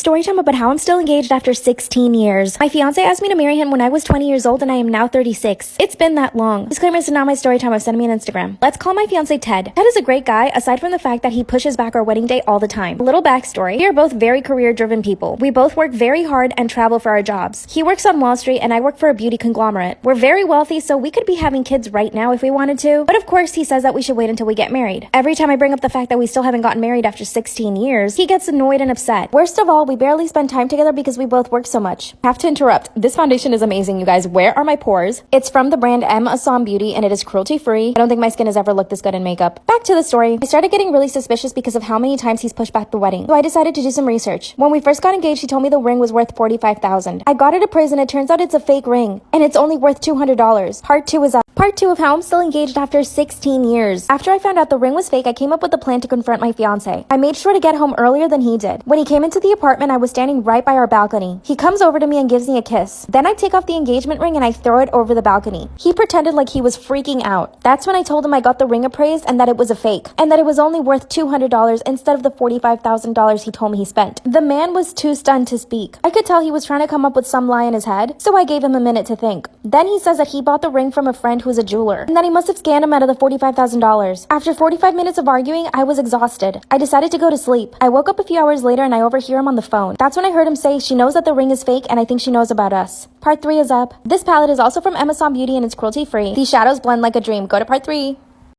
story time about how I'm still engaged after 16 years. My fiance asked me to marry him when I was 20 years old and I am now 36. It's been that long. Disclaimer, this is not my story time. I've sent me an Instagram. Let's call my fiance Ted. Ted is a great guy, aside from the fact that he pushes back our wedding day all the time. A little backstory. We are both very career-driven people. We both work very hard and travel for our jobs. He works on Wall Street and I work for a beauty conglomerate. We're very wealthy, so we could be having kids right now if we wanted to. But of course, he says that we should wait until we get married. Every time I bring up the fact that we still haven't gotten married after 16 years, he gets annoyed and upset. Worst of all, we barely spend time together because we both work so much. I have to interrupt. This foundation is amazing, you guys. Where are my pores? It's from the brand Assam Beauty and it is cruelty-free. I don't think my skin has ever looked this good in makeup. Back to the story. I started getting really suspicious because of how many times he's pushed back the wedding. So I decided to do some research. When we first got engaged, he told me the ring was worth $45,000. I got it appraised and it turns out it's a fake ring and it's only worth $200. Part 2 is up. Part 2 of how I'm still engaged after 16 years. After I found out the ring was fake, I came up with a plan to confront my fiance. I made sure to get home earlier than he did. When he came into the apartment, I was standing right by our balcony. He comes over to me and gives me a kiss. Then I take off the engagement ring and I throw it over the balcony. He pretended like he was freaking out. That's when I told him I got the ring appraised and that it was a fake, and that it was only worth $200 instead of the $45,000 he told me he spent. The man was too stunned to speak. I could tell he was trying to come up with some lie in his head, so I gave him a minute to think. Then he says that he bought the ring from a friend who's a jeweler, and that he must have scammed him out of the $45,000. After 45 minutes of arguing, I was exhausted. I decided to go to sleep. I woke up a few hours later and I overhear him on the phone. That's when I heard him say she knows that the ring is fake and I think she knows about us. Part 3 is up. This palette is also from Assam Beauty and it's cruelty-free. These shadows blend like a dream. Go to part 3.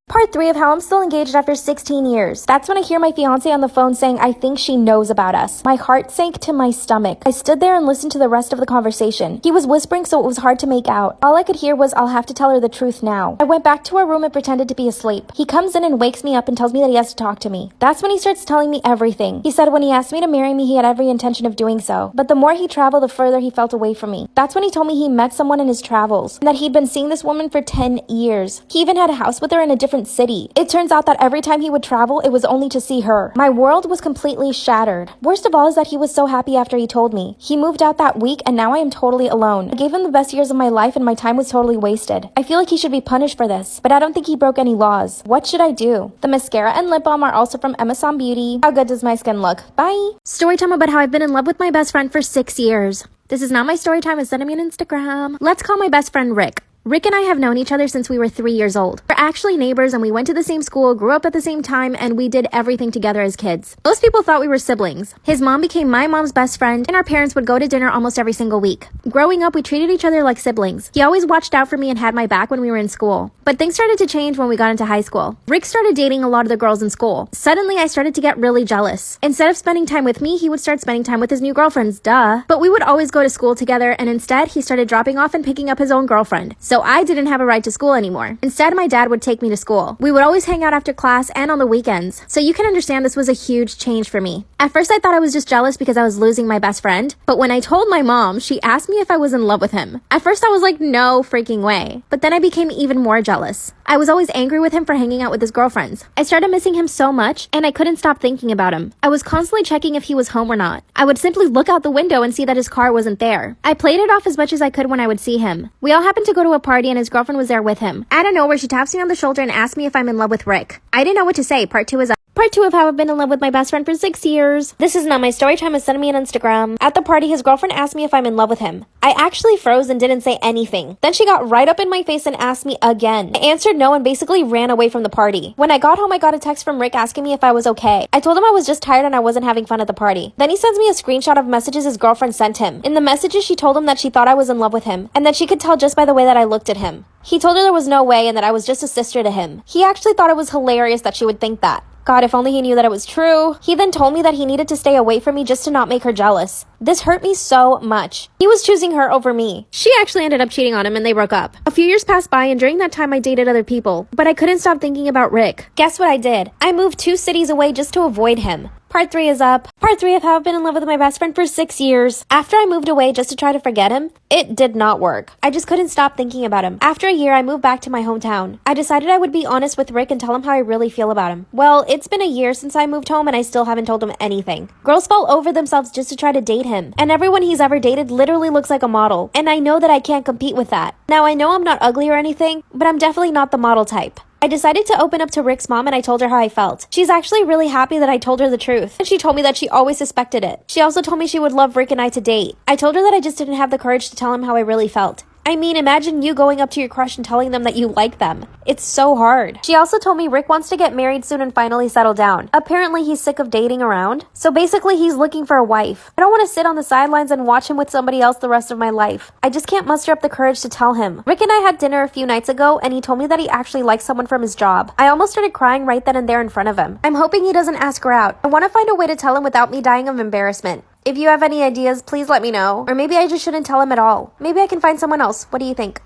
Part 3 of how I'm still engaged after 16 years. That's when I hear my fiance on the phone saying I think she knows about us. My heart sank to my stomach. I stood there and listened to the rest of the conversation. He was whispering so it was hard to make out. All I could hear was, I'll have to tell her the truth now. I went back to our room and pretended to be asleep. He comes in and wakes me up and tells me that he has to talk to me. That's when he starts telling me everything. He said when he asked me to marry me, he had every intention of doing so. But the more he traveled, the further he felt away from me. That's when he told me he met someone in his travels and that he'd been seeing this woman for 10 years. He even had a house with her in a different city. It turns out that every time he would travel, it was only to see her. My world was completely shattered. Worst of all is that he was so happy after he told me. He moved out that week and now I am totally alone. I gave him the best years of my life and my time was totally wasted. I feel like he should be punished for this, but I don't think he broke any laws. What should I do? The mascara and lip balm are also from Assam Beauty. How good does my skin look? Bye! Story time about how I've been in love with my best friend for 6 years. This is not my story time. It's sending me an Instagram. Let's call my best friend Rick. Rick and I have known each other since we were 3 years old. We're actually neighbors and we went to the same school, grew up at the same time, and we did everything together as kids. Most people thought we were siblings. His mom became my mom's best friend and our parents would go to dinner almost every single week. Growing up, we treated each other like siblings. He always watched out for me and had my back when we were in school. But things started to change when we got into high school. Rick started dating a lot of the girls in school. Suddenly, I started to get really jealous. Instead of spending time with me, he would start spending time with his new girlfriends, duh. But we would always go to school together and instead, he started dropping off and picking up his own girlfriend. So I didn't have a ride to school anymore. Instead, my dad would take me to school. We would always hang out after class and on the weekends. So you can understand this was a huge change for me. At first, I thought I was just jealous because I was losing my best friend. But when I told my mom, she asked me if I was in love with him. At first, I was like, no freaking way. But then I became even more jealous. I was always angry with him for hanging out with his girlfriends. I started missing him so much, and I couldn't stop thinking about him. I was constantly checking if he was home or not. I would simply look out the window and see that his car wasn't there. I played it off as much as I could when I would see him. We all happened to go to a party and his girlfriend was there with him. Out of nowhere, she taps me on the shoulder and asks me if I'm in love with Rick. I didn't know what to say. Part 2 is up. Part 2 of how I've been in love with my best friend for 6 years. This is not my story time. It's sending me an Instagram. At the party, his girlfriend asked me if I'm in love with him. I actually froze and didn't say anything. Then she got right up in my face and asked me again. I answered no and basically ran away from the party. When I got home, I got a text from Rick asking me if I was okay. I told him I was just tired and I wasn't having fun at the party. Then he sends me a screenshot of messages his girlfriend sent him. In the messages, she told him that she thought I was in love with him and that she could tell just by the way that I looked at him. He told her there was no way and that I was just a sister to him. He actually thought it was hilarious that she would think that. God, if only he knew that it was true. He then told me that he needed to stay away from me just to not make her jealous. This hurt me so much. He was choosing her over me. She actually ended up cheating on him and they broke up. A few years passed by and during that time I dated other people, but I couldn't stop thinking about Rick. Guess what I did? I moved 2 cities away just to avoid him. Part 3 is up. Part 3 of how I've been in love with my best friend for 6 years. After I moved away just to try to forget him, it did not work. I just couldn't stop thinking about him. After a year, I moved back to my hometown. I decided I would be honest with Rick and tell him how I really feel about him. Well, it's been a year since I moved home and I still haven't told him anything. Girls fall over themselves just to try to date him. And everyone he's ever dated literally looks like a model. And I know that I can't compete with that. Now, I know I'm not ugly or anything, but I'm definitely not the model type. I decided to open up to Rick's mom and I told her how I felt. She's actually really happy that I told her the truth, and she told me that she always suspected it. She also told me she would love Rick and I to date. I told her that I just didn't have the courage to tell him how I really felt. I mean, imagine you going up to your crush and telling them that you like them. It's so hard. She also told me Rick wants to get married soon and finally settle down. Apparently he's sick of dating around. So basically he's looking for a wife. I don't want to sit on the sidelines and watch him with somebody else the rest of my life. I just can't muster up the courage to tell him. Rick and I had dinner a few nights ago and he told me that he actually likes someone from his job. I almost started crying right then and there in front of him. I'm hoping he doesn't ask her out. I want to find a way to tell him without me dying of embarrassment. If you have any ideas, please let me know. Or maybe I just shouldn't tell him at all. Maybe I can find someone else. What do you think?